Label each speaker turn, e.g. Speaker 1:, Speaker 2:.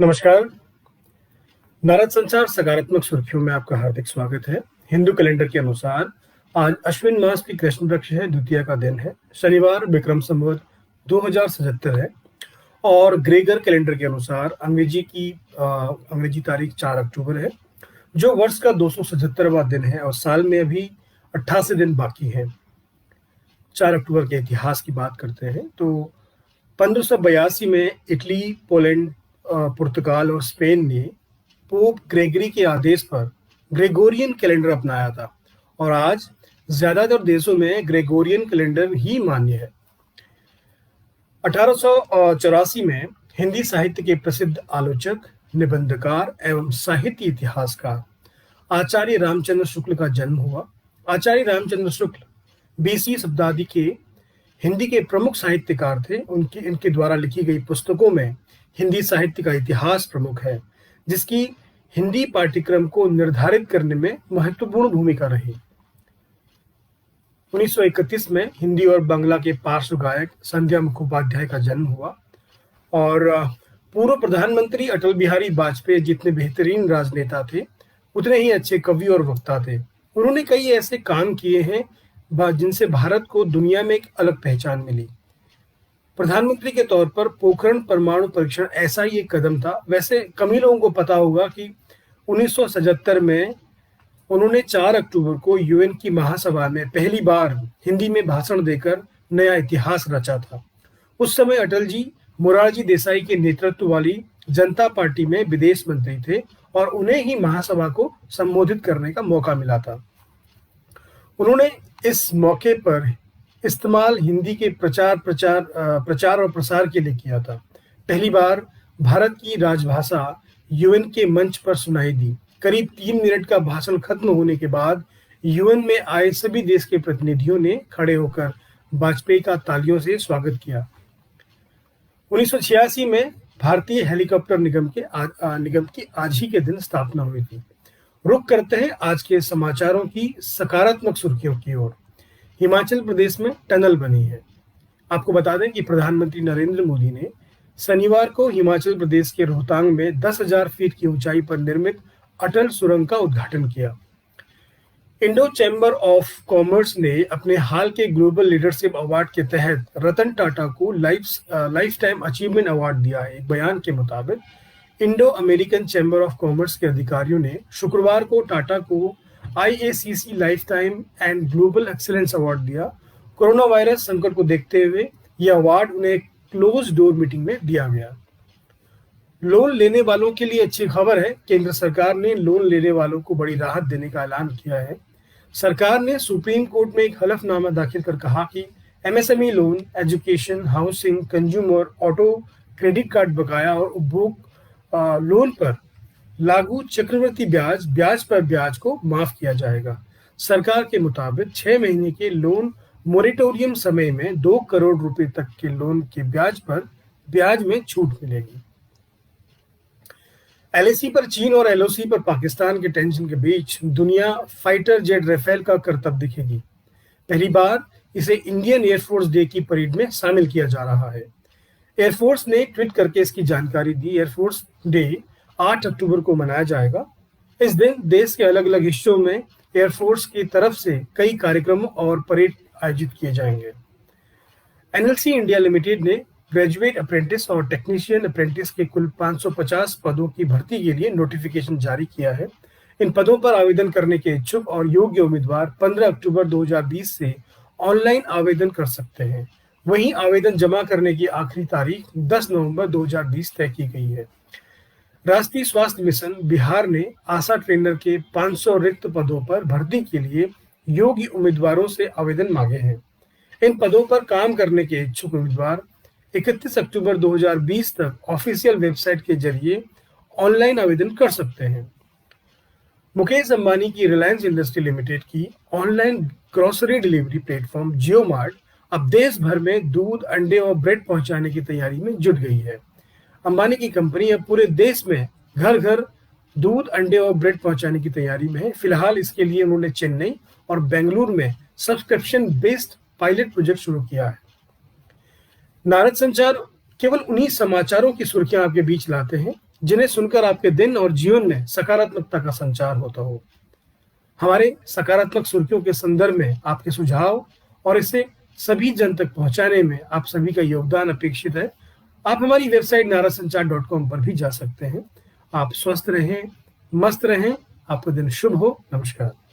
Speaker 1: नमस्कार। नारद संचार सकारात्मक सुर्खियों में आपका हार्दिक स्वागत है। हिंदू कैलेंडर के अनुसार आज अश्विन मास की कृष्ण पक्ष है, द्वितीया का दिन है। शनिवार विक्रम संवत 2077 है और ग्रेगर कैलेंडर के अनुसार अंग्रेजी तारीख 4 अक्टूबर है, जो वर्ष का 277वां दिन है और साल में अभी 88 दिन बाकी हैं। 4 अक्टूबर के इतिहास की बात करते हैं तो 1582 में इटली, पोलैंड, पुर्तगाल और स्पेन ने पोप ग्रेगरी के आदेश पर ग्रेगोरियन कैलेंडर अपनाया था और आज ज्यादातर देशों में ग्रेगोरियन कैलेंडर ही मान्य है। 1884 में हिंदी साहित्य के प्रसिद्ध आलोचक, निबंधकार एवं साहित्य इतिहासकार आचार्य रामचंद्र शुक्ल का जन्म हुआ। आचार्य रामचंद्र शुक्ल 20वीं शताब्दी के हिंदी के प्रमुख साहित्यकार थे। इनके द्वारा लिखी गई पुस्तकों में हिंदी साहित्य का इतिहास प्रमुख है, जिसकी हिंदी पाठ्यक्रम को निर्धारित करने में महत्वपूर्ण भूमिका रही। 1931 में हिंदी और बांग्ला के पार्श्व गायक संध्या मुखोपाध्याय का जन्म हुआ और पूर्व प्रधानमंत्री अटल बिहारी वाजपेयी जितने बेहतरीन राजनेता थे, उतने ही अच्छे कवि और वक्ता थे। उन्होंने कई ऐसे काम किए हैं जिनसे भारत को दुनिया में एक अलग पहचान मिली। प्रधानमंत्री के तौर पर पोखरण परमाणु परीक्षण ऐसा ही एक कदम था। वैसे कम ही लोगों को पता होगा कि 1977 में उन्होंने 4 अक्टूबर को यूएन की महासभा में पहली बार हिंदी में भाषण देकर नया इतिहास रचा था। उस समय अटल जी मोरारजी देसाई के नेतृत्व वाली जनता पार्टी में विदेश मंत्री थे और उन्हें ही महासभा को संबोधित करने का मौका मिला था। उन्होंने इस मौके पर इस्तेमाल हिंदी के प्रचार और प्रसार के लिए किया था। पहली बार भारत की राजभाषा यूएन के मंच पर सुनाई दी। करीब 3 मिनट का भाषण खत्म होने के बाद यूएन में आए सभी देश के प्रतिनिधियों ने खड़े होकर वाजपेयी का तालियों से स्वागत किया। 1986 में भारतीय हेलीकॉप्टर निगम की आज ही के दिन स्थापना हुई थी। रुक करते हैं आज के समाचारों की सकारात्मक सुर्खियों की ओर। हिमाचल प्रदेश में टनल बनी है। आपको बता दें कि प्रधानमंत्री नरेंद्र मोदी ने शनिवार को हिमाचल प्रदेश के रोहतांग में 10,000 फीट की ऊंचाई पर निर्मित अटल सुरंग का उद्घाटन किया। इंडो चैम्बर ऑफ कॉमर्स ने अपने हाल के ग्लोबल लीडरशिप अवार्ड के तहत रतन टाटा को लाइफ टाइम अचीवमेंट अवार्ड दिया है। एक बयान के मुताबिक Indo American chamber of commerce के अधिकारियों ने शुक्रवार को टाटा को IACC life time and global excellence award दिया। कोरोना वायरस संकट को देखते हुए यह अवार्ड उन्हें क्लोज डोर मीटिंग में दिया गया। लोन लेने वालों के लिए अच्छी खबर है। केंद्र सरकार ने लोन लेने वालों को बड़ी राहत देने का ऐलान किया है। सरकार ने सुप्रीम कोर्ट में एक हलफनामा दाखिल कर कहा कि MSME loan, education, housing, consumer, auto, credit card बकाया और उपभोग लोन पर लागू चक्रवृद्धि ब्याज पर ब्याज को माफ किया जाएगा। सरकार के मुताबिक 6 महीने के लोन मोरेटोरियम समय में 2 करोड़ रुपए तक के लोन के ब्याज में छूट मिलेगी। LAC पर चीन और LOC पर पाकिस्तान के टेंशन के बीच दुनिया फाइटर जेट राफेल का करतब दिखेगी। पहली बार इसे इंडियन एयरफोर्स डे की परेड में शामिल किया जा रहा है। एयरफोर्स ने ट्वीट करके इसकी जानकारी दी। एयरफोर्स डे 8 अक्टूबर को मनाया जाएगा। इस दिन देश के अलग अलग हिस्सों में एयरफोर्स की तरफ से कई कार्यक्रम और परेड आयोजित किए जाएंगे। NLC इंडिया लिमिटेड ने ग्रेजुएट अप्रेंटिस और टेक्नीशियन अप्रेंटिस के कुल 550 पदों की भर्ती के लिए नोटिफिकेशन जारी किया है। इन पदों पर आवेदन करने के इच्छुक और योग्य उम्मीदवार 15 अक्टूबर 2020 से ऑनलाइन आवेदन कर सकते हैं। वहीं आवेदन जमा करने की आखिरी तारीख 10 नवंबर 2020 तय की गई है। राष्ट्रीय स्वास्थ्य मिशन बिहार ने आशा ट्रेनर के 500 रिक्त पदों पर भर्ती के लिए योग्य उम्मीदवारों से आवेदन मांगे हैं। इन पदों पर काम करने के इच्छुक उम्मीदवार 31 अक्टूबर 2020 तक ऑफिशियल वेबसाइट के जरिए ऑनलाइन आवेदन कर सकते हैं। मुकेश अंबानी की रिलायंस इंडस्ट्री लिमिटेड की ऑनलाइन ग्रोसरी डिलीवरी प्लेटफॉर्म जियो मार्ट अब देश भर में दूध, अंडे और ब्रेड पहुंचाने की तैयारी में जुट गई है। अंबानी की कंपनी अब पूरे देश में घर घर दूध, अंडे और ब्रेड पहुंचाने की तैयारी में है। फिलहाल इसके लिए उन्होंने चेन्नई और बेंगलुरु में सब्सक्रिप्शन बेस्ड पायलट प्रोजेक्ट शुरू किया है। नारद संचार केवल उन्हीं समाचारों की सुर्खियां आपके बीच लाते हैं जिन्हें सुनकर आपके दिन और जीवन में सकारात्मकता का संचार होता हो। हमारे सकारात्मक सुर्खियों के संदर्भ में आपके सुझाव और इसे सभी जन तक पहुंचाने में आप सभी का योगदान अपेक्षित है। आप हमारी वेबसाइट narasanchar.com पर भी जा सकते हैं। आप स्वस्थ रहें, मस्त रहें। आपका दिन शुभ हो। नमस्कार।